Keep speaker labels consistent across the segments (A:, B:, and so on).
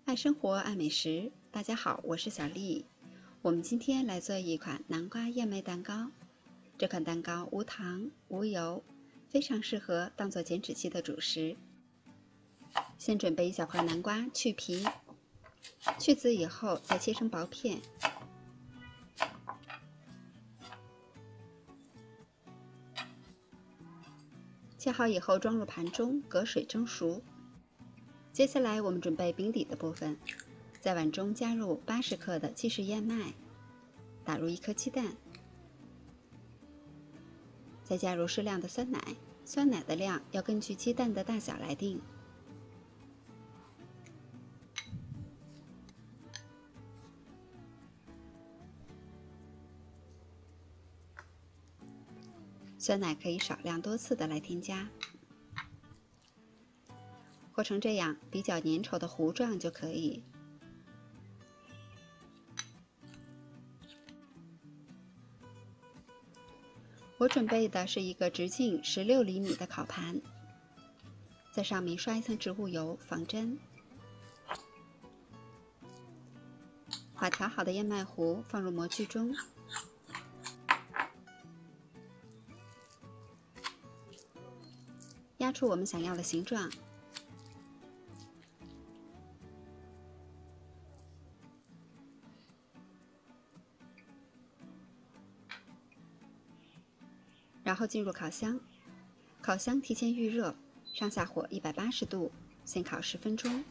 A: 爱生活，爱美食。大家好，我是小丽。我们今天来做一款南瓜燕麦蛋糕。这款蛋糕无糖、无油，非常适合当做减脂期的主食。先准备一小块南瓜，去皮，去籽以后再切成薄片。切好以后装入盘中，隔水蒸熟。接下来我们准备饼底的部分，在碗中加入80克的即食燕麦，打入1颗鸡蛋，再加入适量的酸奶，酸奶的量要根据鸡蛋的大小来定。酸奶可以少量多次的来添加。和成这样比较粘稠的糊状就可以。我准备的是一个直径16厘米的烤盘，在上面刷一层植物油防粘。把调好的燕麦糊放入模具中，压出我们想要的形状。然后进入烤箱，烤箱提前预热，上下火180度，先烤10分钟。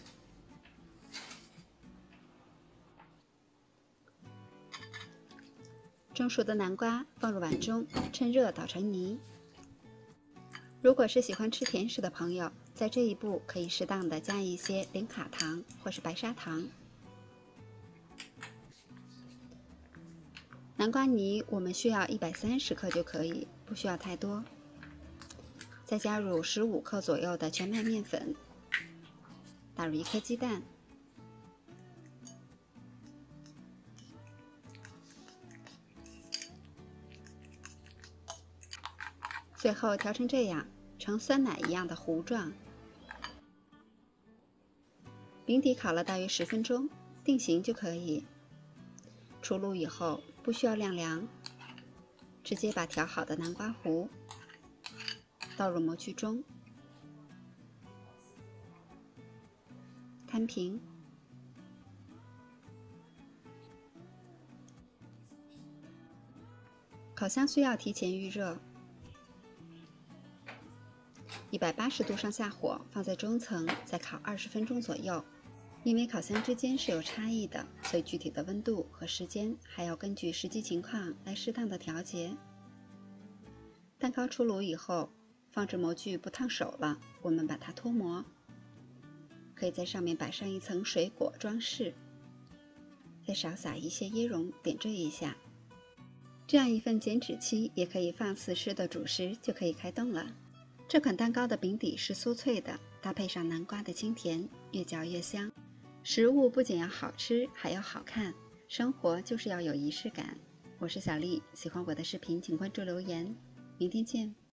A: 蒸熟的南瓜放入碗中，趁热捣成泥。如果是喜欢吃甜食的朋友，在这一步可以适当的加一些零卡糖或是白砂糖。南瓜泥我们需要130克就可以，不需要太多。再加入15克左右的全麦面粉，打入1颗鸡蛋，最后调成这样，呈酸奶一样的糊状。饼底烤了大约10分钟，定型就可以。出炉以后不需要晾凉，直接把调好的南瓜糊倒入模具中，摊平。烤箱需要提前预热，180度上下火，放在中层，再烤20分钟左右。因为烤箱之间是有差异的，所以具体的温度和时间还要根据实际情况来适当的调节。蛋糕出炉以后，放置模具不烫手了，我们把它脱模，可以在上面摆上一层水果装饰，再少撒一些椰蓉点缀一下。这样一份减脂期也可以放肆吃的主食就可以开动了。这款蛋糕的饼底是酥脆的，搭配上南瓜的清甜，越嚼越香。食物不仅要好吃，还要好看，生活就是要有仪式感。我是小丽，喜欢我的视频请关注留言，明天见。